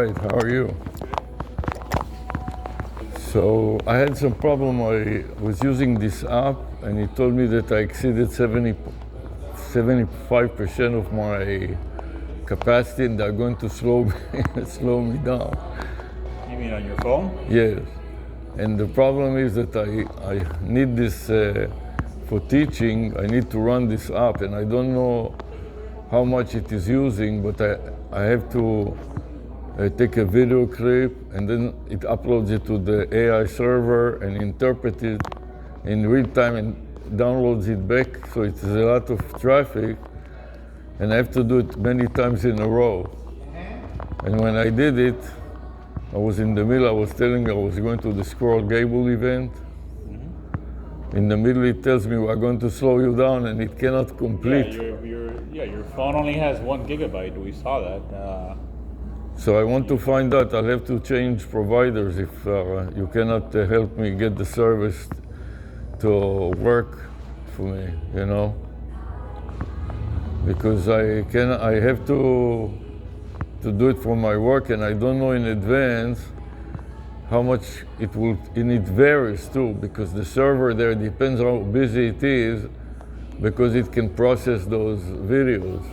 right, how are you? So I had some problem. I was using this app and it told me that I exceeded 75% of my capacity and they're going to slow me down. You mean on your phone? Yes. And the problem is that I need this for teaching. I need to run this app and I don't know how much it is using, but I have to take a video clip and then it uploads it to the AI server and interpret it in real time and downloads it back. So it's a lot of traffic and I have to do it many times in a row. And when I did it, I was in the middle, I was telling I was going to the Squirrel Gable event. In the middle it tells me we're going to slow you down and it cannot complete. Your phone only has 1 gigabyte. We saw that. So I want to find out. I'll have to change providers if you cannot help me get the service to work for me, you know? Because I have to do it for my work and I don't know in advance how much it will, and it varies too, because the server there depends how busy it is, because it can process those videos.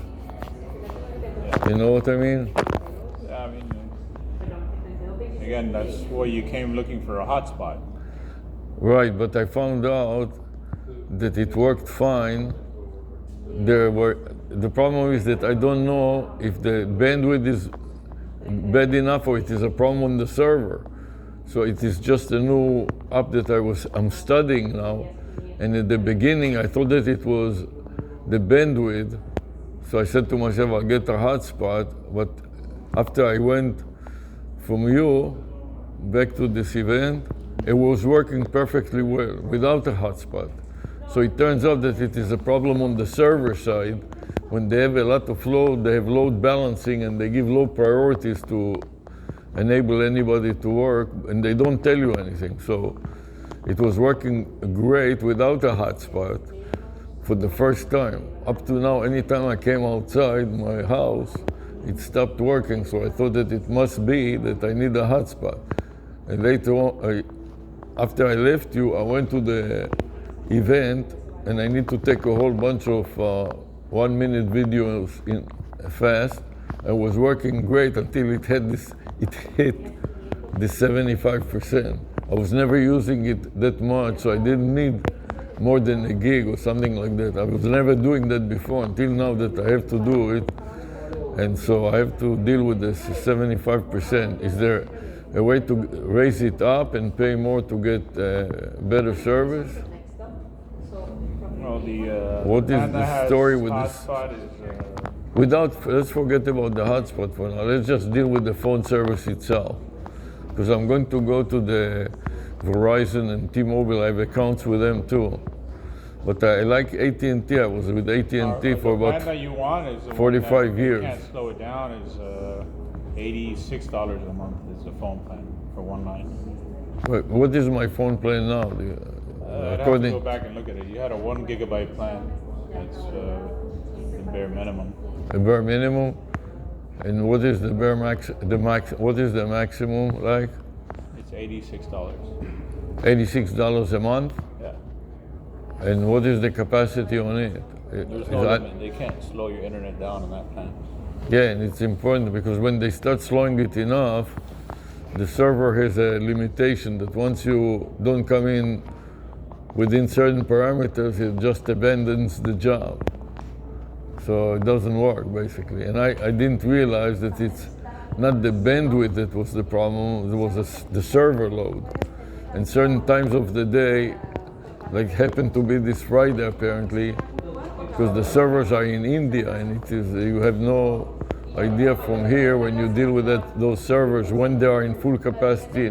You know what I mean? Yeah, I mean, again, that's why you came looking for a hotspot. Right, but I found out that it worked fine. The problem is that I don't know if the bandwidth is bad enough or it is a problem on the server. So it is just a new app that I'm studying now. And at the beginning, I thought that it was the bandwidth. So I said to myself, I'll get a hotspot. But after I went from you back to this event, it was working perfectly well without a hotspot. So it turns out that it is a problem on the server side. When they have a lot of load, they have load balancing and they give low priorities to enable anybody to work, and they don't tell you anything. So it was working great without a hotspot for the first time. Up to now, anytime I came outside my house, it stopped working. So I thought that it must be that I need a hotspot. And later on, after I left you, I went to the event and I need to take a whole bunch of 1-minute videos in fast. It was working great until it hit the 75%. I was never using it that much, so I didn't need more than a gig or something like that. I was never doing that before until now that I have to do it. And so I have to deal with this 75%. Is there a way to raise it up and pay more to get better service? Well, what is the story with this? Let's forget about the hotspot for now. Let's just deal with the phone service itself. Because I'm going to go to the Verizon and T-Mobile. I have accounts with them too. But I like AT&T. I was with AT&T for about the plan that you want is 45 years. You can't slow it down. Is $86 a month is the phone plan for one line. Wait, what is my phone plan now? I'd have to go back and look at it. You had a 1 gigabyte plan. It's the bare minimum. The bare minimum? And what is the what is the maximum like? It's $86. $86 a month? Yeah. And what is the capacity on it? There's no limit. They can't slow your internet down on that plan. Yeah, and it's important because when they start slowing it enough, the server has a limitation that once you don't come in within certain parameters, it just abandons the job. So it doesn't work, basically. And I didn't realize that it's not the bandwidth that was the problem, it was the server load. And certain times of the day, like happened to be this Friday apparently, because the servers are in India and you have no idea from here when you deal with those servers when they are in full capacity.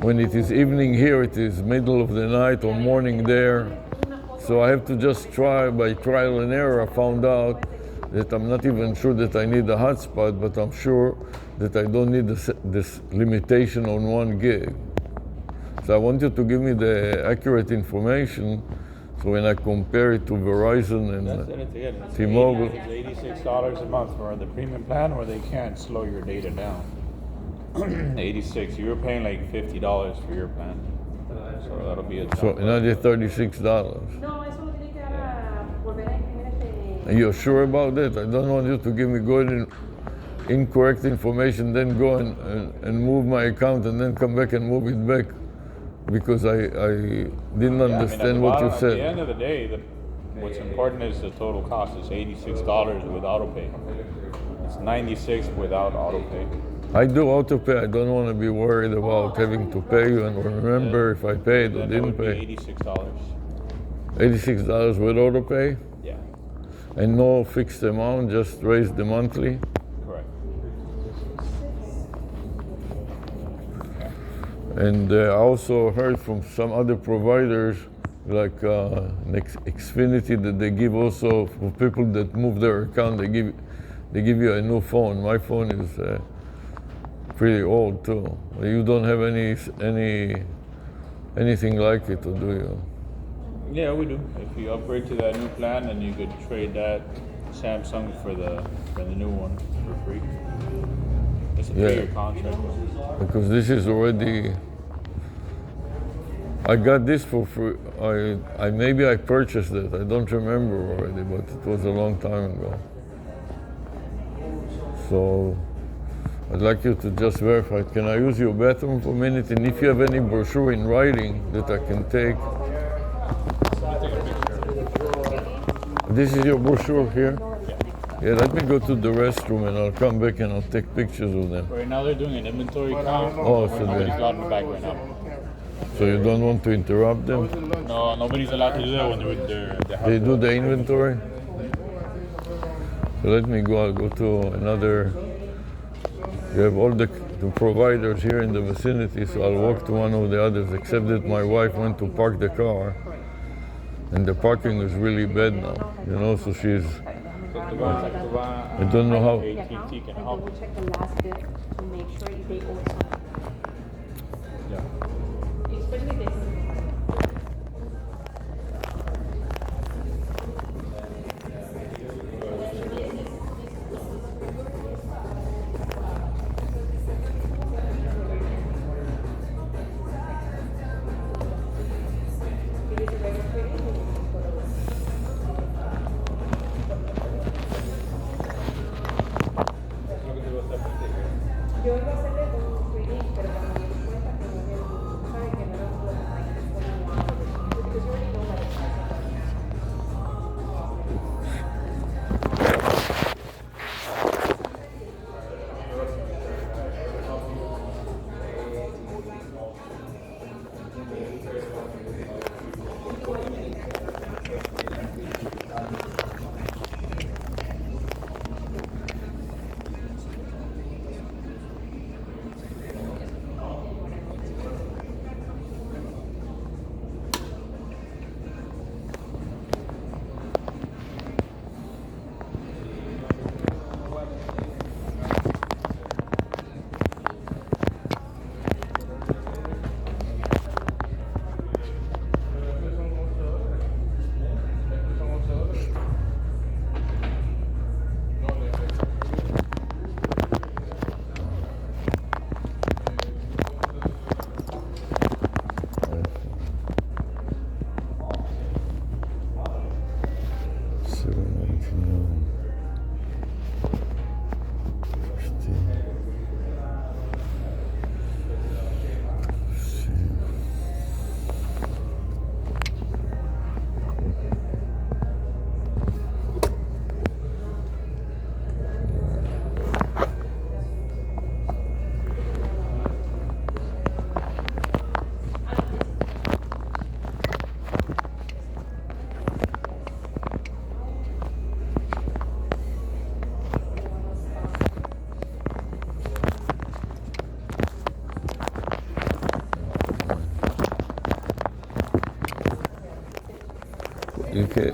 When it is evening here, it is middle of the night or morning there. So I have to just try, by trial and error, I found out that I'm not even sure that I need a hotspot, but I'm sure that I don't need this limitation on 1 gig. So I want you to give me the accurate information, so when I compare it to Verizon and T-Mobile. It's $86 a month for the premium plan, where they can't slow your data down. $86. You were paying like $50 for your plan, so that'll be a So jump. another $36. No, eso lo tiene que dar a volver a imprimir Are you sure about that? I don't want you to give me good and incorrect information, then go and move my account and then come back and move it back because I didn't understand what you At the end said. of the day, what's important is the total cost. It's $86 with auto pay. It's $96 without auto pay. I do auto pay. I don't want to be worried about having to pay you and remember if I paid or Then it didn't would be pay. $86. $86 with auto pay Yeah, and no fixed amount, just raise the monthly. correct. And I also heard from some other providers like Xfinity that they give also for people that move their account, they give you a new phone. My phone is pretty old too. You don't have anything like it, or do you? Yeah, we do. If you upgrade to that new plan, then you could trade that Samsung for the new one for free. It's a 3-year contract though. Because this is already. I got this for free. I maybe I purchased it. I don't remember already, but it was a long time ago. So I'd like you to just verify. Can I use your bathroom for a minute? And if you have any brochure in writing that I can take. This is your brochure here? Yeah, let me go to the restroom and I'll come back and I'll take pictures of them. Right now they're doing an inventory count. Oh, so Nobody's they, allowed in the back right now. so you don't want to interrupt them? No, nobody's allowed to do that when They do the inventory? So let me go, I'll go to another, you have all the providers here in the vicinity, so I'll walk to one of the others, except that my wife went to park the car, and the parking is really bad now, you know, so she's, I don't know how, AT&T can help. Double check the last bit to make sure if they owe something. Yeah. Especially this. Yo iba a hacerle un screening, pero cuando me di cuenta que no había, sabe que no era un buen like because you already know that it's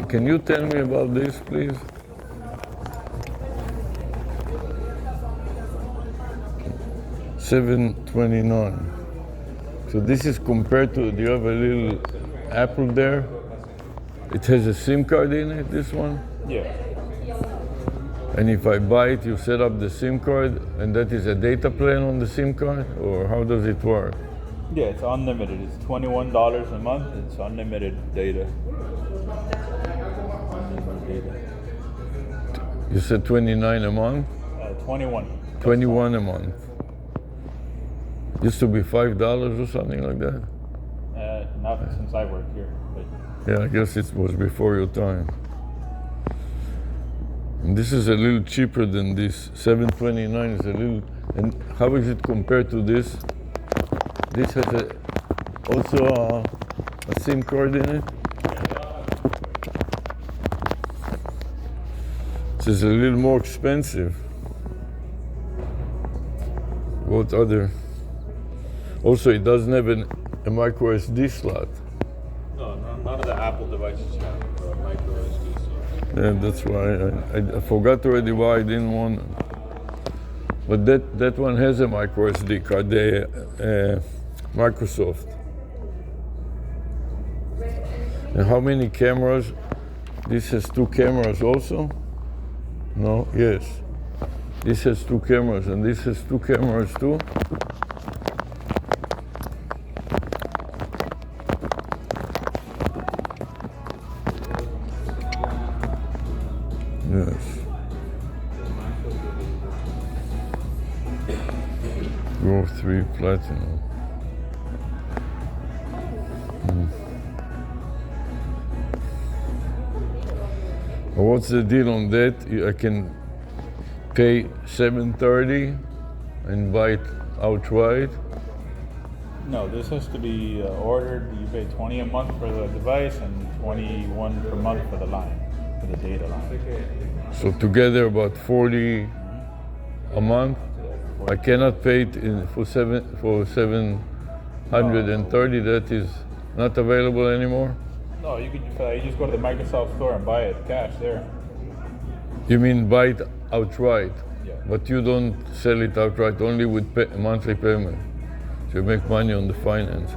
Can you tell me about this, please? $729. So this is compared to, do you have a little Apple there? It has a SIM card in it, this one? Yeah. And if I buy it, you set up the SIM card, and that is a data plan on the SIM card, or how does it work? Yeah, it's unlimited. It's $21 a month. It's unlimited data. Unlimited data. You said 29 a month? 21. 21 a month. Used to be $5 or something like that. Not since I worked here. But Yeah, I guess it was before your time. And this is a little cheaper than this. $7.29 is a little. And how is it compared to this? This has also a SIM card in it. This is a little more expensive. What other? Also, it doesn't have a micro SD slot. no, none of the Apple devices have micro SD. Yeah, that's why I forgot already why I didn't want it. But that one has a micro SD card, the Microsoft. And how many cameras? This has 2 cameras also? No? Yes. This has 2 cameras, and this has 2 cameras too? Yes. Go 3 Platinum. What's the deal on that? I can pay $730 and buy it outright. No, this has to be ordered. You pay $20 a month for the device and $21 per month for the line, for the data line. So together about $40 a month. I cannot pay it for $730. That is not available anymore. No, you could you just go to the Microsoft store and buy it cash there. You mean buy it outright? Yeah. But you don't sell it outright, only with monthly payment. So you make money on the finances.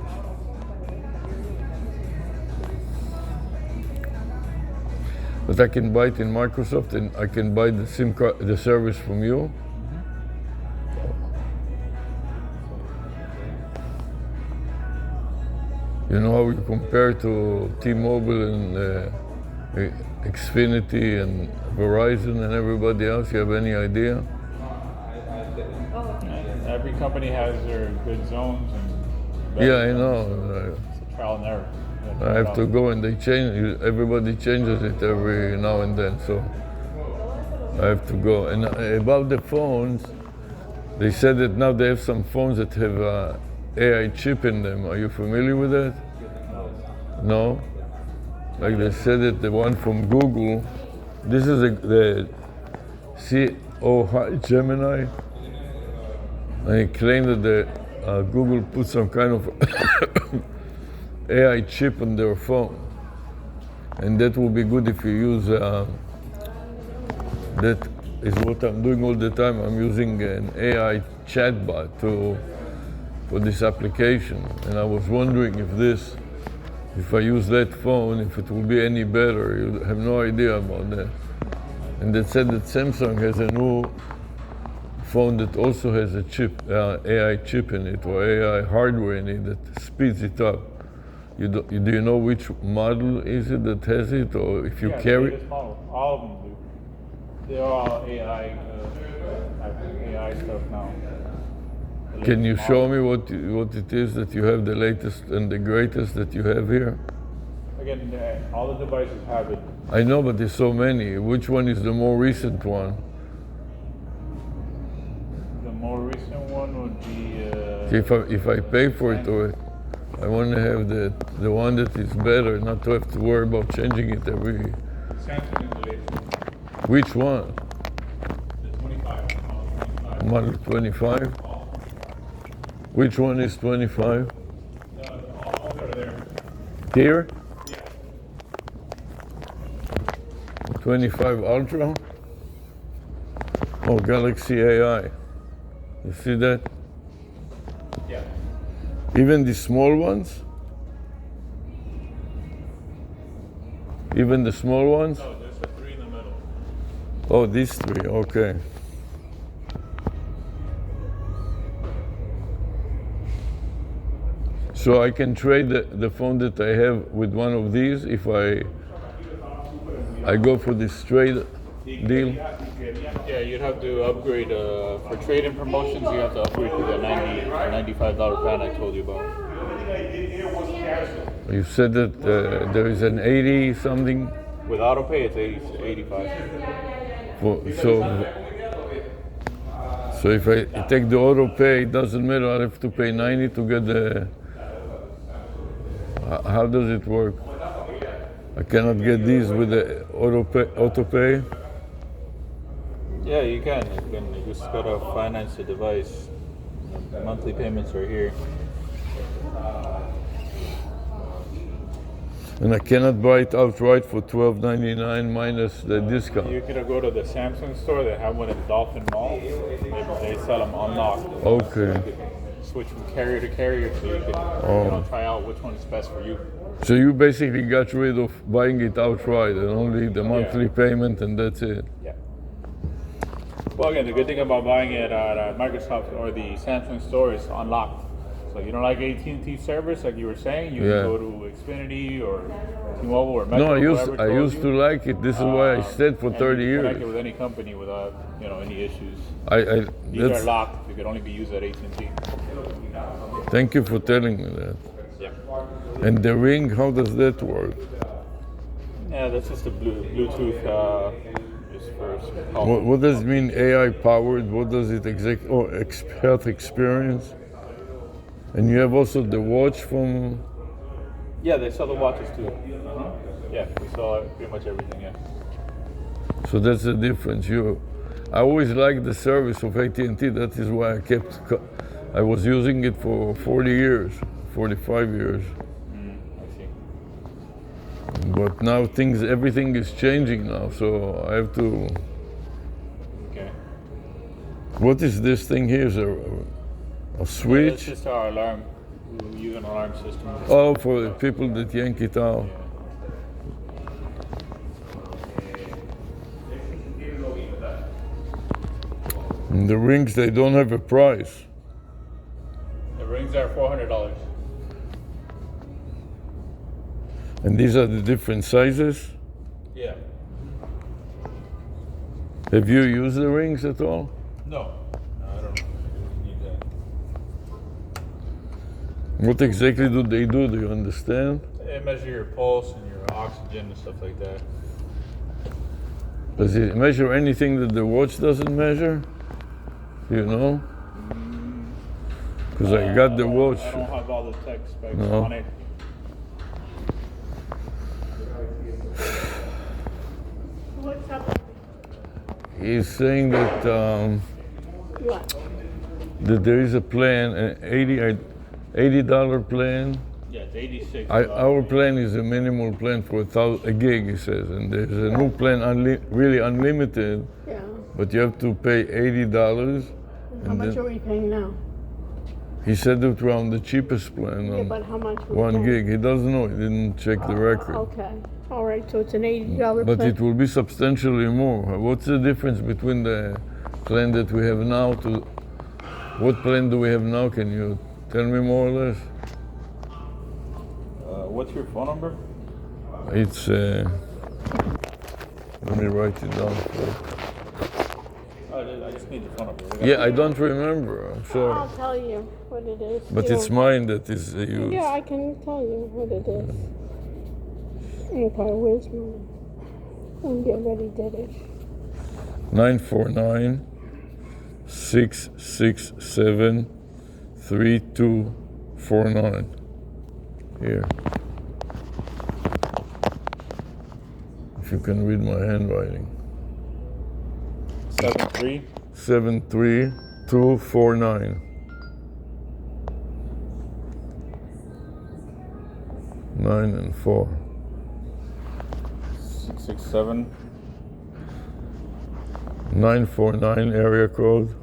But I can buy it in Microsoft, and I can buy the SIM card, the service from you. You know how you compare to T-Mobile and Xfinity and Verizon and everybody else? You have any idea? Every company has their good zones and. Yeah, I know. It's a trial and error. I have to go, and they change. Everybody changes it every now and then, so I have to go. And about the phones, they said that now they have some phones that have AI chip in them. Are you familiar with that? No? Like they said that the one from Google, this is the Gemini, and he claimed that the Google put some kind of AI chip on their phone. And that will be good if you use, that is what I'm doing all the time. I'm using an AI chatbot for this application. And I was wondering if I use that phone, if it will be any better. You have no idea about that. And they said that Samsung has a new phone that also has a chip, AI chip in it, or AI hardware in it that speeds it up. Do you know which model is it that has it, or if you carry? The latest model. All of them do. They're all AI stuff now. Can you show me what it is that you have, the latest and the greatest that you have here? Again, all the devices have it. I know, but there's so many. Which one is the more recent one? The more recent one would be. If I pay for it, or I want to have the one that is better, not to have to worry about changing it every. Samsung is the latest one. Which one? The 25. Model 25? Which one is 25? All are there. Here? Yeah. 25 Ultra? Oh, Galaxy AI. You see that? Yeah. Even the small ones? Even the small ones? No, there's the 3 in the middle. Oh, these three, okay. So I can trade the phone that I have with one of these if I go for this trade deal. Yeah, you'd have to upgrade for trade-in promotions. You have to upgrade to the $95 plan I told you about. You said that there is an 80 something. With auto pay, it's 85. So if I take the auto pay, it doesn't matter. I have to pay 90 to get the. How does it work? I cannot get these with the auto pay. Yeah, you can. You just gotta finance the device. The monthly payments are here. And I cannot buy it outright for $12.99 minus the discount. You could go to the Samsung store. They have one at Dolphin Mall. They sell them unlocked. Okay. Switch from carrier to carrier so you can try out which one is best for you. So you basically got rid of buying it outright and only the monthly payment, and that's it. Yeah. Well, again, the good thing about buying it at Microsoft or the Samsung store is unlocked. So you don't like AT&T service, like you were saying, you can go to Xfinity or T-Mobile or Metro. No, I used to like it. This is why I stayed for 30 years. Connect it with any company without any issues. These are That's, locked. They can only be used at AT&T. thank you for telling me that. Yeah. And the ring, how does that work? Yeah, that's just a Bluetooth. Just for What does it mean AI powered? What does it health experience? And you have also the watch from. Yeah, they sell the watches too. Yeah, we sell pretty much everything. Yeah. So that's the difference. I always liked the service of AT&T. That is why I was using it for 40 years, 45 years. I see. But now everything is changing now, so I have to. Okay. What is this thing here? Is there a It's switch? just our alarm. We use an alarm system. Oh, for the people that yank it out. And the rings, they don't have a price. The rings are $400. And these are the different sizes. Yeah. Have you used the rings at all? No, I don't need that. What exactly do they do? Do you understand? They measure your pulse and your oxygen and stuff like that. Does it measure anything that the watch doesn't measure? Do you know? Because I got the watch. I don't have all the tech specs No. on it. What's up? He's saying that What? that there is a plan, an $80 plan. Yeah, it's 86. Our plan is a minimal plan for a gig, he says, and there's a new plan, really unlimited, Yeah. but you have to pay $80. How much are we paying now? He said that we're on the cheapest plan, Yeah, but how much? we 1 paying? gig. He doesn't know. He didn't check the record. Okay. All right. So it's an $80 But plan. it will be substantially more. What's the difference between the plan that we have now to what plan do we have now? Can you tell me more or less? What's your phone number? It's let me write it down. I just need the phone number. Yeah, I don't remember. I'm sorry. I'll tell you what it is. But You it's know. mine that is used. Yeah, I can tell you what it is. Okay, where's mine? And you already did it. 949-667-3249. Here. If you can read my handwriting. 73. 73249. 9 and 4. 667. 949 area code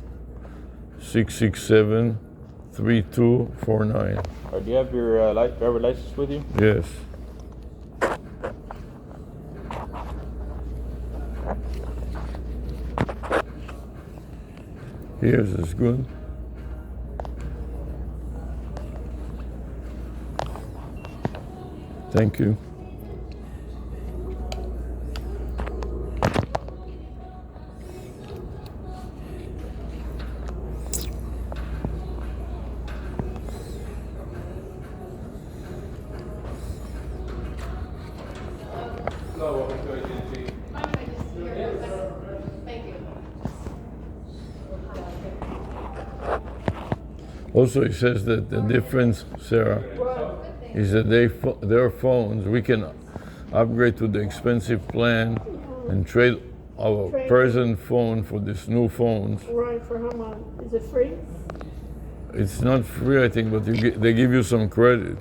667-3249. Do you have your driver license with you? Yes. Here's is good. Thank you. Also, he says that the difference, Sarah, is that their phones, we can upgrade to the expensive plan and trade our present phone for this new phones. Right, for how much? Is it free? It's not free, I think, but they give you some credit.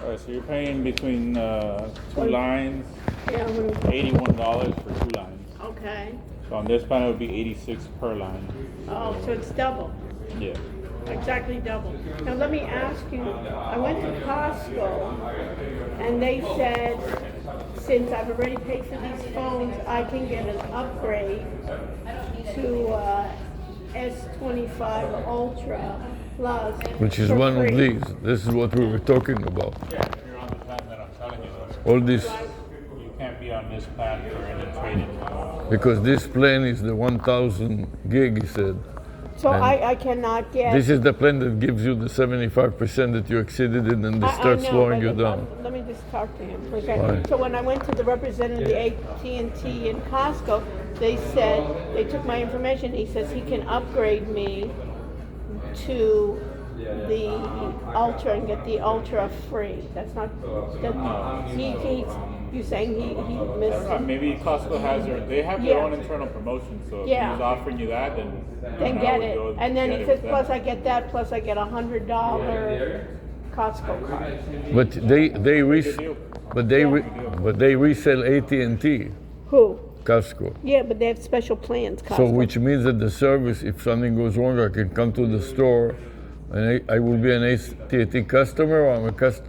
All right, so you're paying between two lines, Yeah, what is it? $81 for 2 lines. Okay. So on this plan, it would be 86 per line. Oh, so it's double. Yeah. Exactly double. Now let me ask you, I went to Costco and they said, since I've already paid for these phones, I can get an upgrade to S25 Ultra Plus. Which is for one of free. these. This is what we were talking about. Yeah, if you're on the plan that I'm telling you, though, All this, you can't be on this plan for any trade-in. because this plan is the 1,000 gig, he said. So And I cannot get. This is the plan that gives you the 75% that you exceeded it, and they I start know, slowing but you down. Let me just talk to him. Okay. Fine. So when I went to the representative, the AT&T in Costco, they said, they took my information. He says he can upgrade me to the Ultra and get the Ultra free. That's not, you saying he missed it? Maybe Costco has they have their own internal promotion. So if Yeah. he's offering you that, then Then I get would it. go And then get he it says, with plus them. I get that, plus I get $100 Costco card. But they resell AT&T, Who? Costco. Yeah, but they have special plans, Costco. So which means that the service, if something goes wrong, I can come to the store, and I will be an AT&T customer, or I'm a Costco.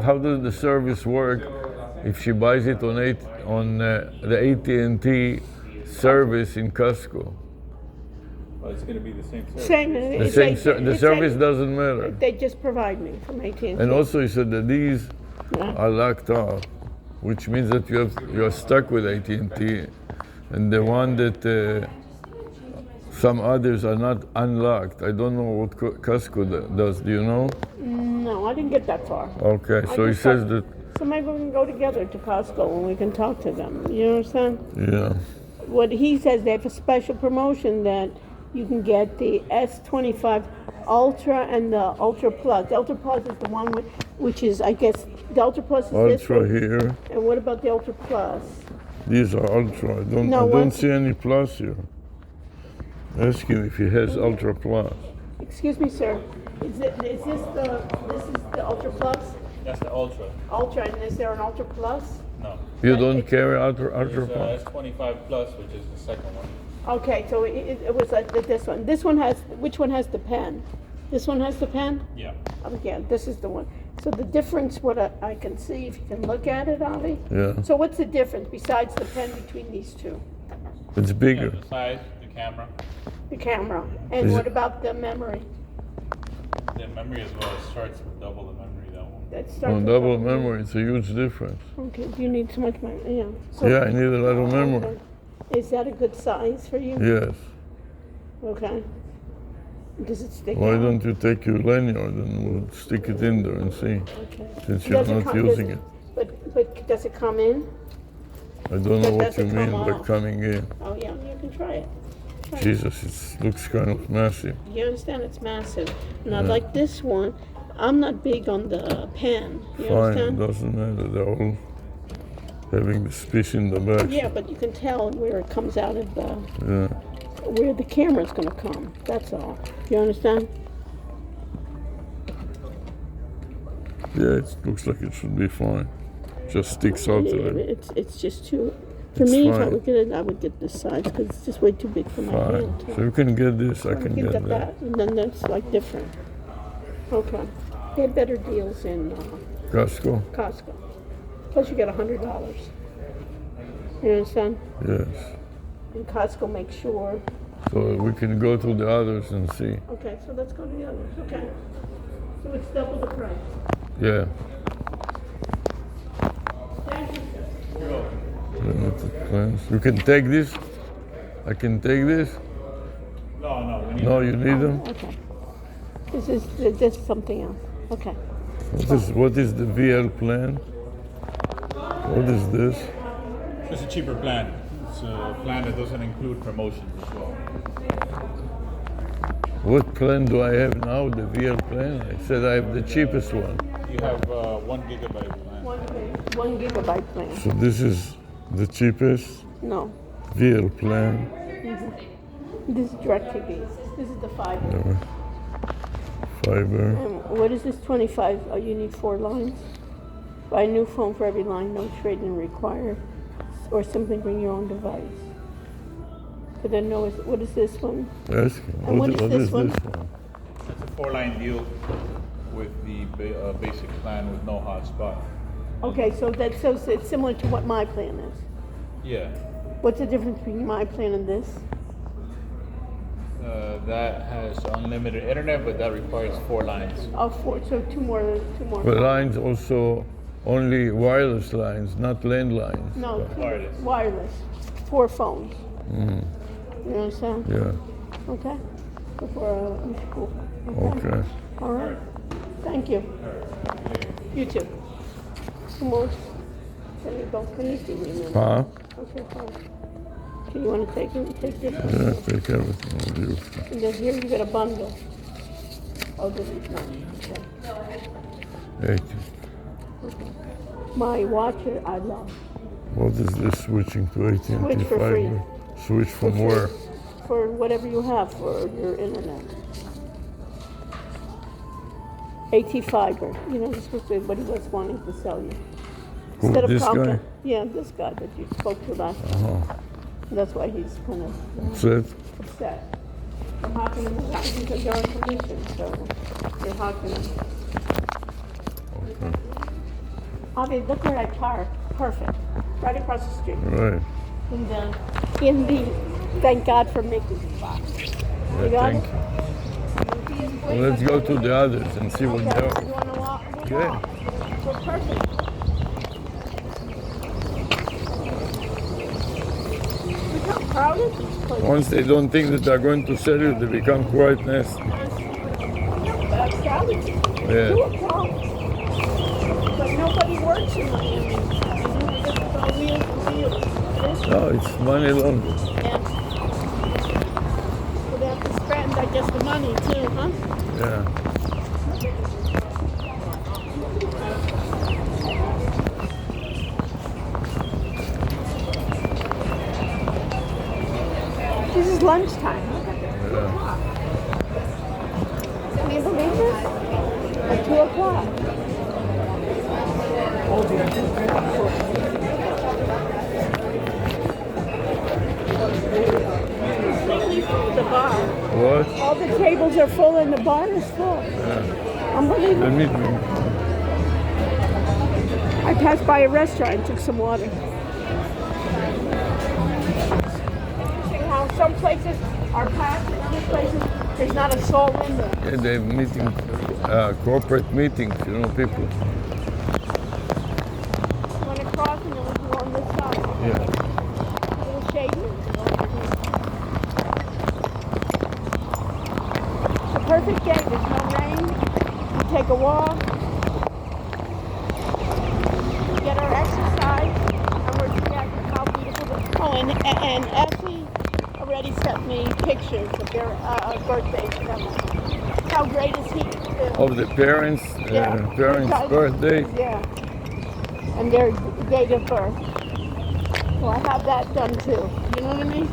How does the service work if she buys it on the AT&T service in Costco? Well, it's going to be the same service. Same. The service doesn't matter. They just provide me from AT&T. And also, he said that these are locked up, which means that you are stuck with AT&T, and the one that some others are not unlocked. I don't know what Costco does. Do you know? No, I didn't get that far. Okay, so he just says thought- that. So maybe we can go together to Costco and we can talk to them. You understand? Yeah. What he says, they have a special promotion that you can get the S25 Ultra and the Ultra Plus. The Ultra Plus is the one which is, I guess, the Ultra Plus is this Ultra one. here. And what about the Ultra Plus? These are Ultra. I don't what- see any Plus here. Ask him if he has Ultra Plus. Excuse me, sir. Is this the Ultra Plus? That's the Ultra. Ultra, and is there an Ultra Plus? No. You don't carry Ultra There's Plus? S25 Plus, which is the second one. Okay, so it was like this one. This one has, which one has the pen? This one has the pen? Yeah. Oh, yeah, this is the one. So the difference, what I can see, if you can look at it, Avi? Yeah. So what's the difference besides the pen between these two? It's Yeah, bigger. the size, the camera, The camera. And Is what it- about the memory? the memory as well. It starts with double the memory, that one. That starts On with double memory, it's a huge difference. Okay, do you need so much memory? Yeah. So, Yeah, I need a lot of memory. okay. Is that a good size for you? Yes. Okay. Does it stick Why out? don't you take your lanyard and we'll stick it in there and see, Okay. since you're Does it not come- using does it. But does it come in? I don't know But what does you it mean come by off? coming in. Oh, yeah, you can try it. Try it. Jesus, it looks kind of massive. You understand it's massive. Now, like this one, I'm not big on the pen. You Fine, understand? doesn't matter. They're all having the space in the back. Yeah, but you can tell where it comes out of the, Yeah. where the camera's gonna come. That's all. You understand? Yeah, it looks like it should be fine. Just sticks out a little. It's just too. For It's me, if I fine. would get it, I would get this size because it's just way too big for my Fine. hand. So you can get this, I can You get that. and then that's like different. Okay. They have better deals in Costco? Costco. Plus, you get $100. You understand? Yes. And Costco makes sure So we can go to the others and see. Okay, so let's go to the others, okay. So it's double the price. Yeah. Thank you, sir. Limited plans. You can take this? I can take this? No, we need No, you need them? Okay. This is something else, okay. What is the VL plan? What is this? It's a cheaper plan. It's a plan that doesn't include promotions as well. What plan do I have now? The VL plan? I said I have the cheapest one. You have 1 gigabyte plan. 1 gigabyte plan, So this is the cheapest no. VL plan. This is DirecTV, this is the fiber. Fiber. And what is this 25? Oh, you need 4 lines? Buy a new phone for every line, no trade-in required. Or simply bring your own device. But then no, what is this one? Yes. And what is this one? That's a 4-line deal with the basic plan with no hotspot. Okay, so it's similar to what my plan is. Yeah. What's the difference between my plan and this? That has unlimited internet, but that requires 4 lines. Oh, 4, so two more. But lines also only wireless lines, not landlines. No, Wireless. wireless. 4 phones. You understand? Yeah. Okay. For each school. Okay. Okay. All right. Thank you. You too. Come on. There you go. Can you see me now? Huh? Okay, fine. Do you want to take it? Take this. Yeah, take everything with you. And then here you get a bundle. Oh, this is mine. Okay. Thank you. My watch I love. What is this switching to AT&T Switch for free. fiber? Switch from For where? free. For whatever you have for your internet. AT fiber. You know, this was what he was wanting to sell you. Who, Instead of this Comcast. guy? Yeah, this guy that you spoke to last time. Uh-huh. That's why he's kind of That's it? upset. I'm hocking him because you're on commission, so you're hocking him. Okay. Avi, look where I park. Perfect. Right across the street. Right. In the, thank God for making the spot. You got Thank it? you. Well, let's go to the others and see what Okay, they're. you want to walk? Yeah. We're perfect. Look how crowded this place is. Once they don't think that they're going to sell you, they become quite nasty. Crowded. Yeah. 2 o'clock. But nobody works in Miami. You know, this is all wheels to wheels. This No, it's money laundering. and so they have to spend, I guess, the money too, huh? Yeah. This is lunchtime. Yeah. Can you believe this? At 2 o'clock. The bar. What? All the tables are full and the bar is full. Unbelievable. Let me. I passed by a restaurant and took some water. Interesting how some places are packed and other places there's not a soul in there. Yeah, they're meeting, corporate meetings, you know, people. When it crosses, it was on this side. Yeah. A little shady. It's a perfect day. There's no rain. We take a walk. We get our exercise. And we're looking at how beautiful this. Oh, and Effie already sent me pictures of their birthdays. How great is he? Of the parents' Because- birthday. Yeah. And their date of birth. So I have that done too. You know what I mean?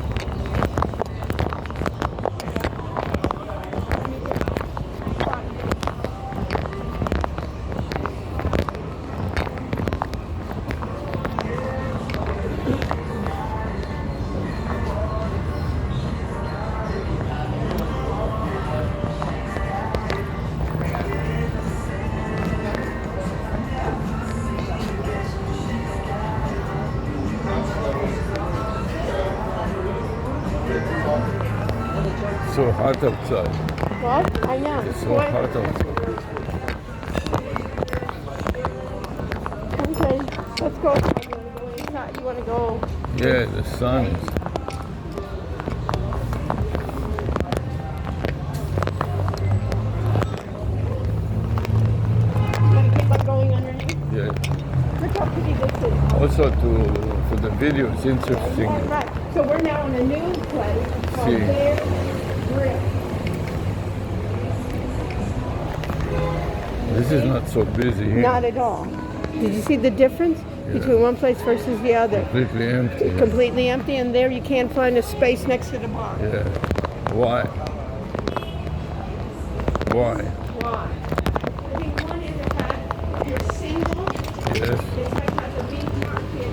so hot outside. What? I know. It's so hot outside. Okay, let's go. You want to go? Yeah, the sun is. You want to keep on going underneath? Yeah. Look how pretty this is. Also, for the video, it's interesting. All right. So we're now in a new place called See. Bear Grill. This is not so busy here. Not at all. Did you see the difference between one place versus the other? Completely empty. Completely empty, and there you can't find a space next to the bar. Yeah. Why? Why? Why? I think one is the fact if you're single, Yes. it's like a meat market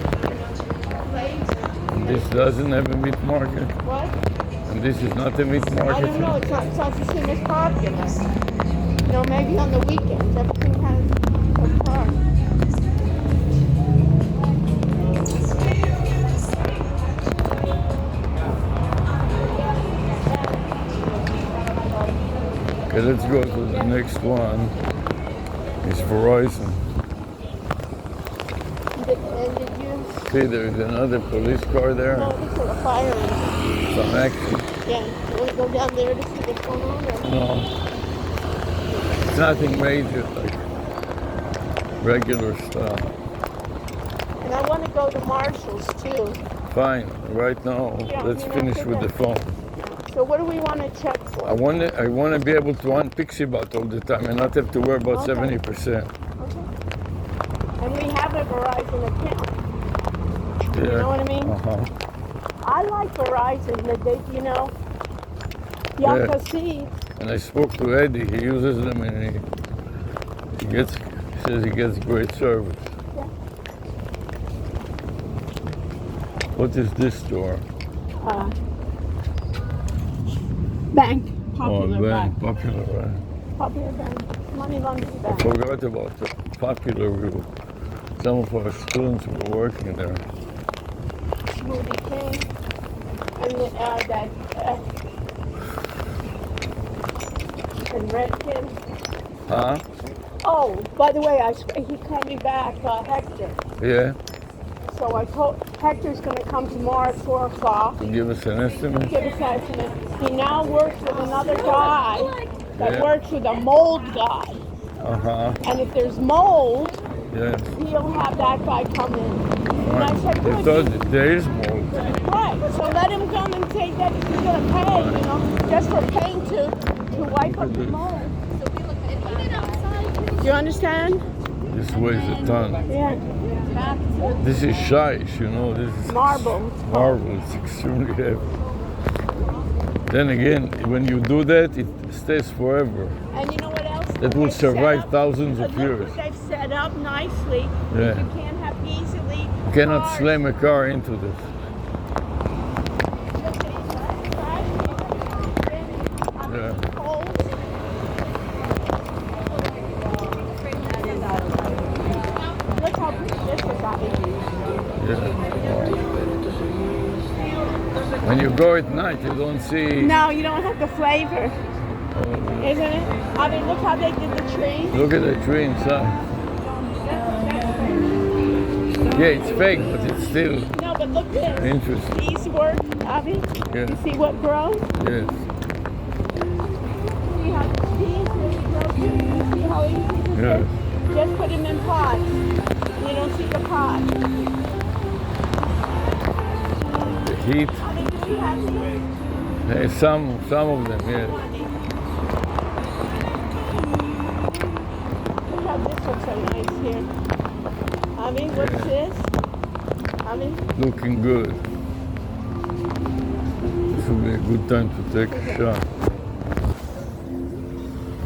place. And this doesn't have a meat market. What? And this is not a meat market. I don't know. It's not the same as popular. You know, maybe on the weekends, everything has a park. Okay, let's go to the next one. It's Verizon. And did you? See, there's another police car there. No, this is a fire engine. Some action. Yeah. You want to go down there to see what's going on? Or? No. It's nothing major, like regular stuff. And I want to go to Marshall's too. Fine, right now, Yeah, let's you know, finish for with the that. phone. So what do we want to check for? I want to be able to unpixie bot all the time and not have to worry about Okay. 70%. Okay. And we have a Verizon account. Yeah. You know what I mean? Uh-huh. I like Verizon. That they, you know, Yeah. see. And I spoke to Eddie, he uses them and he says he gets great service. Yeah. What is this store? Bank. Popular bank, bank. Popular, right? Popular bank. Money laundering I bank. forgot about the Popular group. Some of our students were working there. Smoothie King. And and Redkin. Huh? Oh, by the way, he called me back, Hector. Yeah? So I told Hector's going to come tomorrow at 4 o'clock. To give us an estimate? Give us an estimate. He now works with another guy that Yeah. works with a mold guy. Uh-huh. And if there's mold, Yes. he'll have that guy come in. And I said, They good. thought there is mold. Right. So let him come and take that if he's going to pay, you know, just for paying to wipe up the mold. Do you understand? This weighs a ton. Yeah. This is shish, you know. This is Marble. marble. It's extremely heavy. Then again, when you do that, it stays forever. And you know what else? That will They've survive set up- thousands of look years. what they've set up nicely. Yeah. You can't have easily. You cannot cars. slam a car into this. Yeah. Look how pretty this is, Abby. Yeah. When you go at night, you don't see. No, you don't have the flavor, isn't it? I mean, look how they did the tree. Look at the tree inside. Yeah, it's fake, but it's still No, but look this. interesting. These work, Abby. Yeah. You see what grows? Yes. See how these really grow too? You see how easy this Yes. is? Just put them in pots. You don't see the pot. The heat. I mean, do you have these? Some of them, yes. Look how this looks so nice here. I mean, what's this? I mean, Looking good. This will be a good time to take a shot.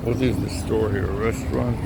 What is the store here? A restaurant?